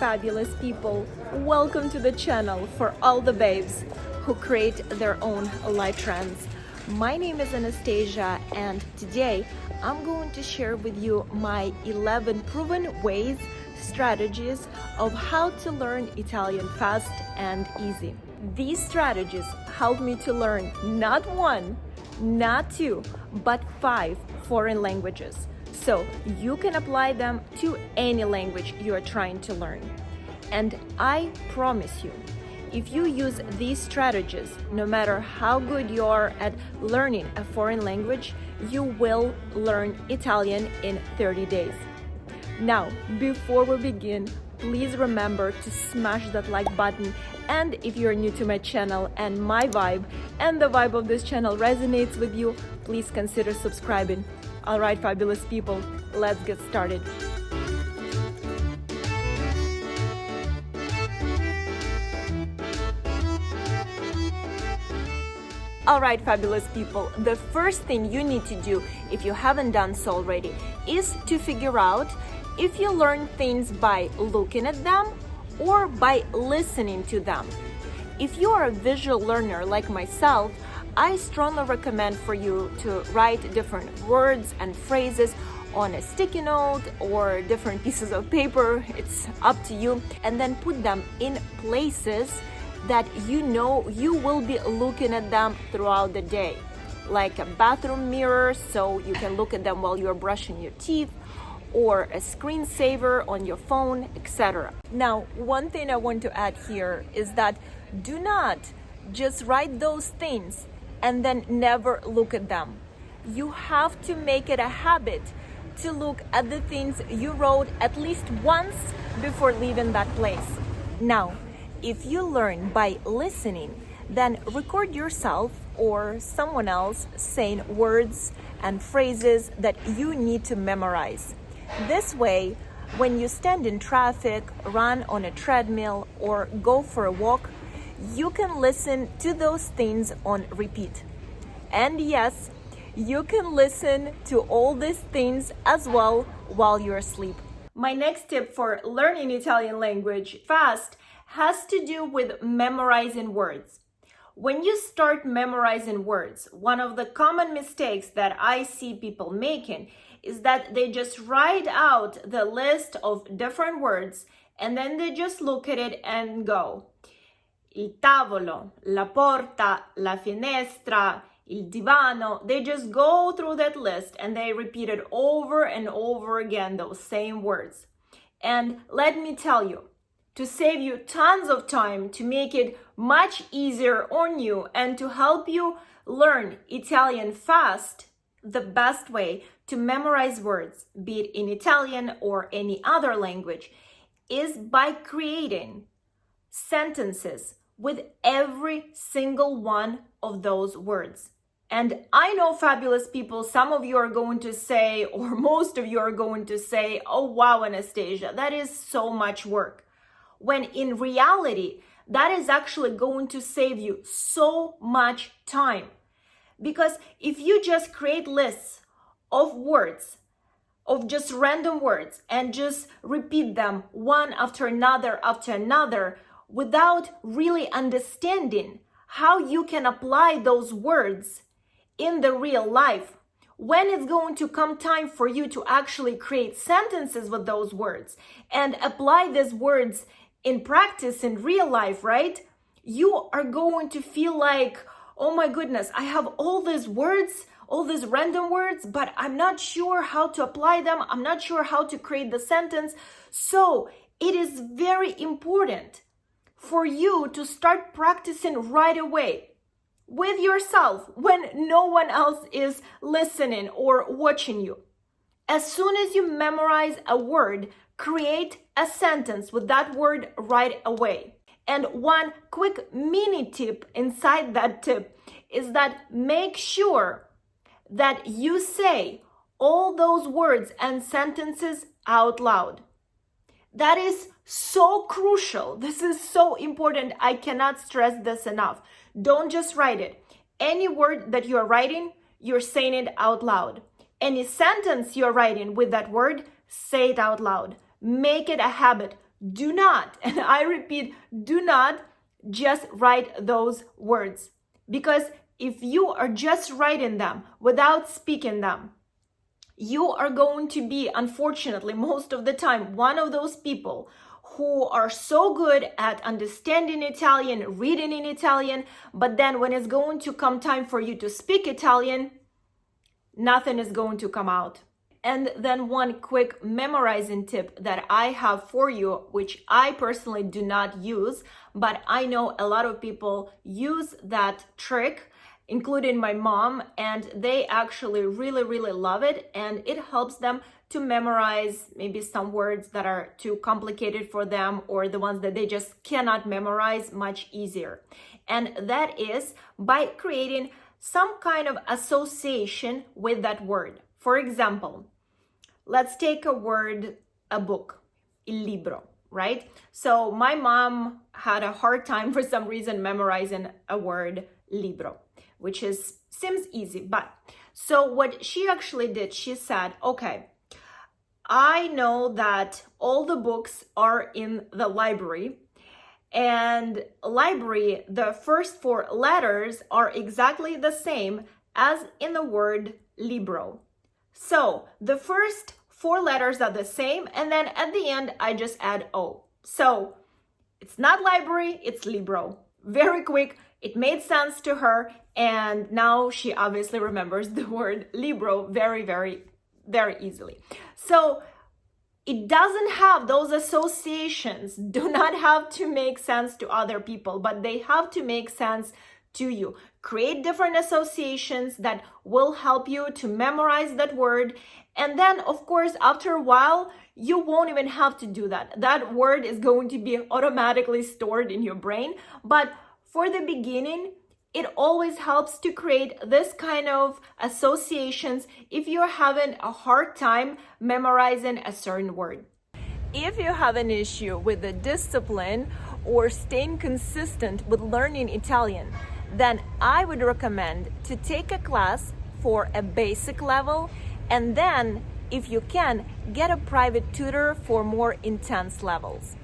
fabulous people. Welcome to the channel for all the babes who create their own life trends. My name is Anastasia, and today I'm going to share with you my 11 proven ways, strategies of how to learn Italian fast and easy. These strategies help me to learn not one, not two, but 5 foreign languages. So you can apply them to any language you are trying to learn. And I promise you, if you use these strategies, no matter how good you are at learning a foreign language, you will learn Italian in 30 days. Now, before we begin, please remember to smash that like button. And if you're new to my channel and my vibe and the vibe of this channel resonates with you, please consider subscribing. All right, fabulous people, let's get started. All right, fabulous people, the first thing you need to do, if you haven't done so already, is to figure out if you learn things by looking at them or by listening to them. If you are a visual learner like myself, I strongly recommend for you to write different words and phrases on a sticky note or different pieces of paper, it's up to you, and then put them in places that you know you will be looking at them throughout the day, like a bathroom mirror so you can look at them while you're brushing your teeth, or a screensaver on your phone, etc. Now, one thing I want to add here is that do not just write those things and then never look at them. You have to make it a habit to look at the things you wrote at least once before leaving that place. Now, if you learn by listening, then record yourself or someone else saying words and phrases that you need to memorize. This way, when you stand in traffic, run on a treadmill, or go for a walk, you can listen to those things on repeat. And yes, you can listen to all these things as well while you're asleep. My next tip for learning Italian language fast has to do with memorizing words. When you start memorizing words, one of the common mistakes that I see people making is that they just write out the list of different words and then they just look at it and go. Il tavolo, la porta, la finestra, il divano. They just go through that list and they repeat it over and over again, those same words. And let me tell you, to save you tons of time, to make it much easier on you and to help you learn Italian fast, the best way to memorize words, be it in Italian or any other language, is by creating sentences with every single one of those words. And I know, fabulous people, some of you are going to say, or most of you are going to say, oh wow, Anastasia, that is so much work. When in reality, that is actually going to save you so much time. Because if you just create lists of words, of just random words, and just repeat them one after another, without really understanding how you can apply those words in the real life, when it's going to come time for you to actually create sentences with those words and apply these words in practice in real life, right? You are going to feel like, oh my goodness, I have all these words, all these random words, but I'm not sure how to apply them. I'm not sure how to create the sentence. So it is very important for you to start practicing right away with yourself when no one else is listening or watching you. As soon as you memorize a word, create a sentence with that word right away. And one quick mini tip inside that tip is that make sure that you say all those words and sentences out loud. That is so crucial. This is so important. I cannot stress this enough. Don't just write it. Any word that you're writing, you're saying it out loud. Any sentence you're writing with that word, say it out loud. Make it a habit. Do not, and I repeat, do not just write those words. Because if you are just writing them without speaking them, you are going to be, unfortunately, most of the time, one of those people who are so good at understanding Italian, reading in Italian, but then when it's going to come time for you to speak Italian, nothing is going to come out. And then one quick memorizing tip that I have for you, which I personally do not use, but I know a lot of people use that trick, including my mom, and they actually really, really love it. And it helps them to memorize maybe some words that are too complicated for them, or the ones that they just cannot memorize much easier. And that is by creating some kind of association with that word. For example, let's take a word, a book, il libro, right? So my mom had a hard time for some reason memorizing a word, libro, which seems easy. But so what she actually did, she said, okay, I know that all the books are in the library, and library, the first four letters are exactly the same as in the word libro. So the first four letters are the same, and then at the end, I just add O. So it's not library, it's libro. Very quick, it made sense to her, and now she obviously remembers the word libro very, very, very easily. So it doesn't have those associations, do not have to make sense to other people, but they have to make sense to you. Create different associations that will help you to memorize that word. And then, of course, after a while, you won't even have to do that. That word is going to be automatically stored in your brain. But for the beginning, it always helps to create this kind of associations if you're having a hard time memorizing a certain word. If you have an issue with the discipline or staying consistent with learning Italian, then I would recommend to take a class for a basic level, and then, if you can, get a private tutor for more intense levels.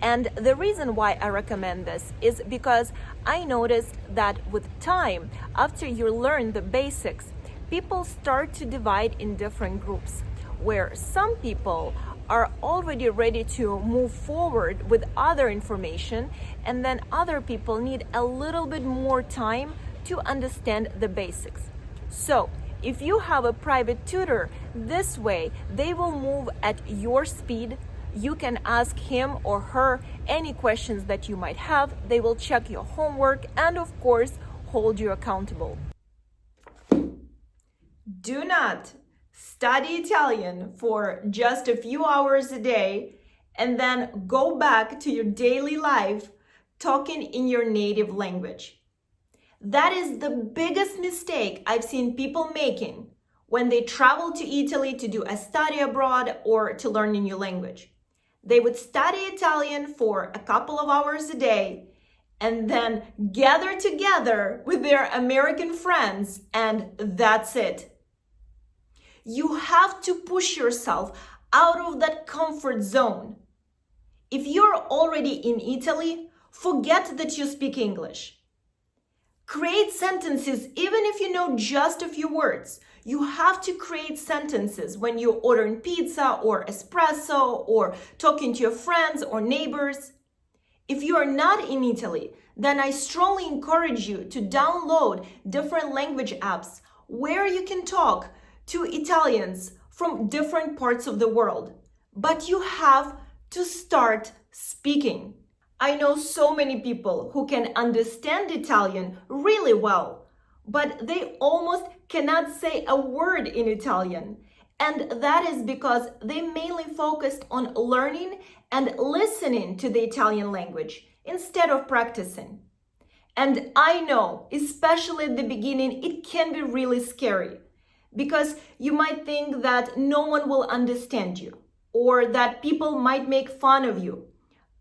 And the reason why I recommend this is because I noticed that with time, after you learn the basics, people start to divide in different groups, where some people are already ready to move forward with other information, and then other people need a little bit more time to understand the basics. So if you have a private tutor, this way they will move at your speed. You can ask him or her any questions that you might have. They will check your homework and, of course, hold you accountable. Do not study Italian for just a few hours a day and then go back to your daily life talking in your native language. That is the biggest mistake I've seen people making when they travel to Italy to do a study abroad or to learn a new language. They would study Italian for a couple of hours a day and then gather together with their American friends, and that's it. You have to push yourself out of that comfort zone. If you're already in Italy, forget that you speak English. Create sentences even if you know just a few words. You have to create sentences when you're ordering pizza or espresso or talking to your friends or neighbors. If you are not in Italy, then I strongly encourage you to download different language apps where you can talk to Italians from different parts of the world. But you have to start speaking. I know so many people who can understand Italian really well, but they almost cannot say a word in Italian. And that is because they mainly focused on learning and listening to the Italian language instead of practicing. And I know, especially at the beginning, it can be really scary because you might think that no one will understand you, or that people might make fun of you,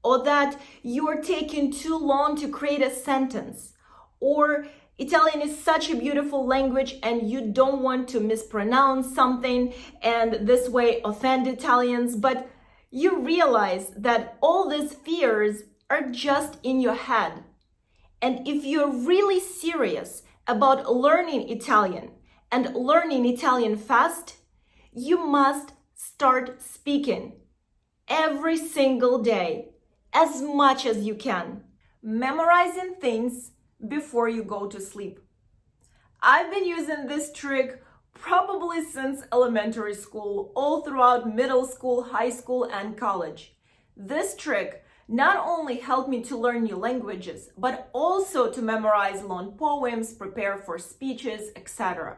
or that you're taking too long to create a sentence, or Italian is such a beautiful language and you don't want to mispronounce something and this way offend Italians. But you realize that all these fears are just in your head. And if you're really serious about learning Italian and learning Italian fast, you must start speaking every single day, as much as you can, memorizing things before you go to sleep. I've been using this trick probably since elementary school, all throughout middle school, high school, and college. This trick not only helped me to learn new languages, but also to memorize long poems, prepare for speeches, etc.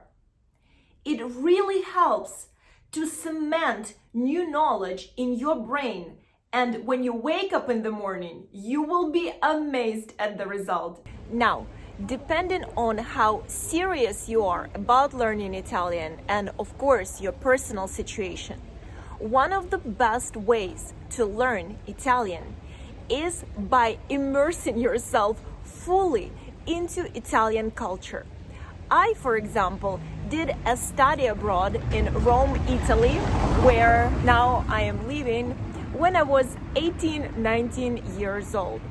It really helps to cement new knowledge in your brain, and when you wake up in the morning, you will be amazed at the result. Now, depending on how serious you are about learning Italian and, of course, your personal situation, one of the best ways to learn Italian is by immersing yourself fully into Italian culture. I, for example, did a study abroad in Rome, Italy, where now I am living, when I was 18, 19 years old.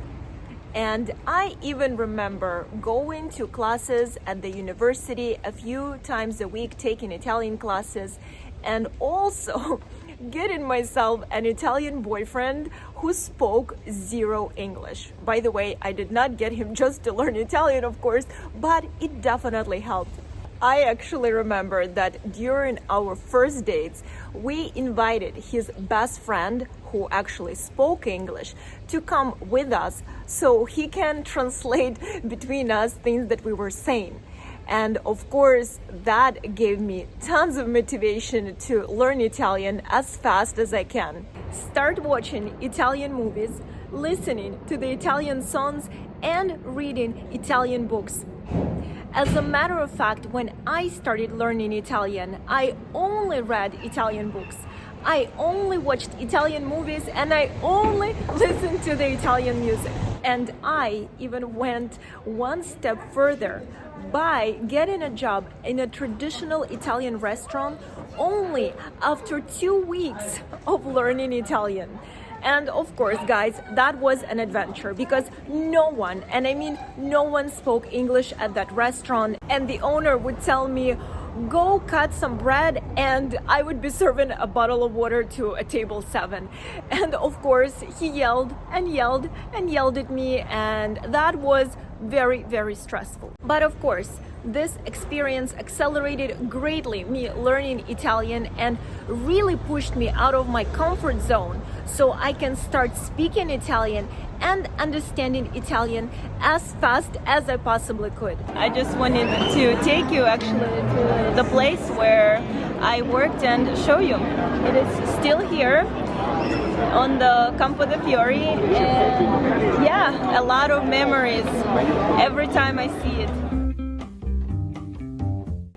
And I even remember going to classes at the university a few times a week, taking Italian classes, and also getting myself an Italian boyfriend who spoke zero English. By the way, I did not get him just to learn Italian, of course, but it definitely helped. I actually remember that during our first dates, we invited his best friend, who actually spoke English, to come with us so he can translate between us things that we were saying. And of course, that gave me tons of motivation to learn Italian as fast as I can. Start watching Italian movies, listening to the Italian songs, and reading Italian books. As a matter of fact, when I started learning Italian, I only read Italian books. I only watched Italian movies, and I only listened to the Italian music. And I even went one step further by getting a job in a traditional Italian restaurant only after 2 weeks of learning Italian. And of course, guys, that was an adventure because no one, and I mean no one, spoke English at that restaurant. And the owner would tell me, go cut some bread, and I would be serving a bottle of water to a table 7. And of course, he yelled and yelled and yelled at me, and that was very, very stressful. But of course, this experience accelerated greatly me learning Italian and really pushed me out of my comfort zone so I can start speaking Italian and understanding Italian as fast as I possibly could. I just wanted to take you actually to the place where I worked and show you. It is still here on the Campo de Fiori, and yeah, a lot of memories every time I see it.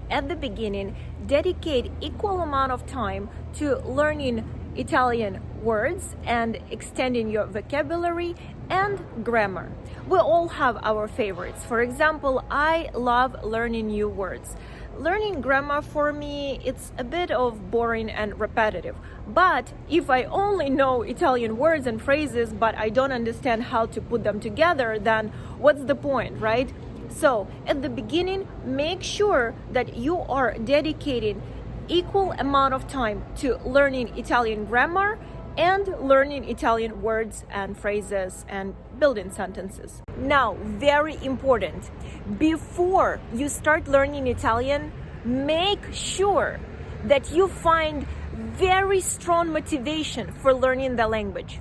At the beginning, dedicate equal amount of time to learning Italian words and extending your vocabulary and grammar. We all have our favorites. For example, I love learning new words. Learning grammar, for me, it's a bit of boring and repetitive. But if I only know Italian words and phrases, but I don't understand how to put them together, then what's the point, right? So at the beginning, make sure that you are dedicating equal amount of time to learning Italian grammar and learning Italian words and phrases and building sentences. Now, very important, before you start learning Italian, make sure that you find very strong motivation for learning the language.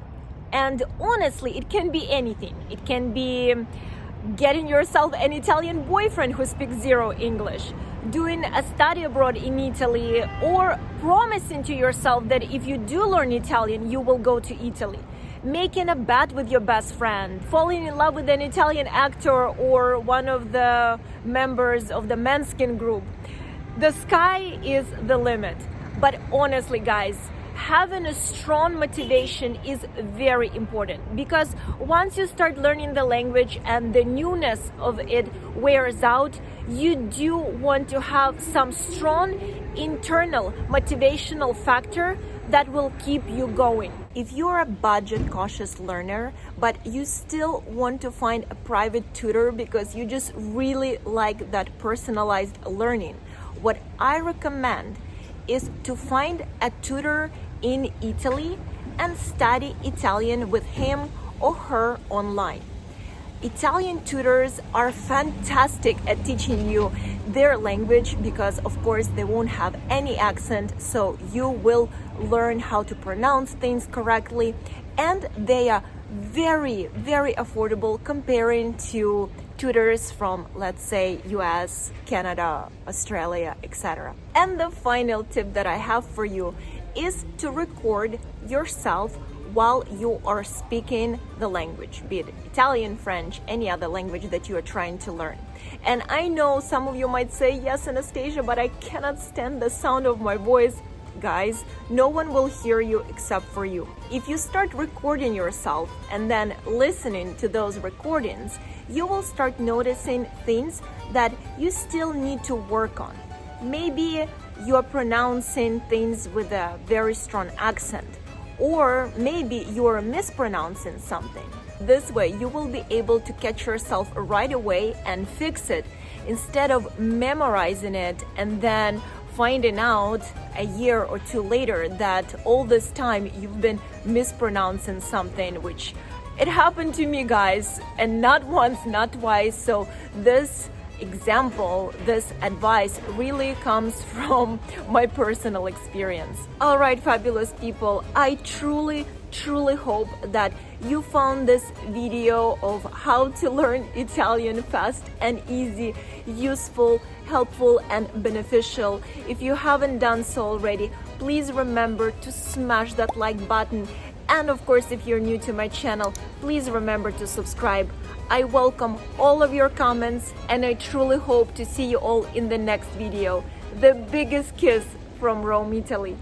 And honestly, it can be anything. It can be getting yourself an Italian boyfriend who speaks zero English, doing a study abroad in Italy, or promising to yourself that if you do learn Italian, you will go to Italy, making a bet with your best friend, falling in love with an Italian actor or one of the members of the Manskin group. The sky is the limit. But honestly, guys, having a strong motivation is very important, because once you start learning the language and the newness of it wears out, you do want to have some strong internal motivational factor that will keep you going. If you're a budget cautious learner, but you still want to find a private tutor because you just really like that personalized learning, what I recommend is to find a tutor in Italy and study Italian with him or her online. Italian tutors are fantastic at teaching you their language because, of course, they won't have any accent, so you will learn how to pronounce things correctly, and they are very, very affordable comparing to tutors from, let's say, US, Canada, Australia, etc. And the final tip that I have for you is to record yourself while you are speaking the language, be it Italian, French, any other language that you are trying to learn. And I know some of you might say, yes, Anastasia, but I cannot stand the sound of my voice. Guys, no one will hear you except for you. If you start recording yourself and then listening to those recordings, you will start noticing things that you still need to work on. Maybe you are pronouncing things with a very strong accent, or maybe you are mispronouncing something. This way, you will be able to catch yourself right away and fix it instead of memorizing it and then finding out a year or two later that all this time you've been mispronouncing something, which it happened to me, guys, and not once, not twice. So this example, this advice really comes from my personal experience. All right, fabulous people, I truly hope that you found this video of how to learn Italian fast and easy, useful, helpful, and beneficial. If you haven't done so already, please remember to smash that like button. And of course, if you're new to my channel, please remember to subscribe. I welcome all of your comments, and I truly hope to see you all in the next video. The biggest kiss from Rome, Italy.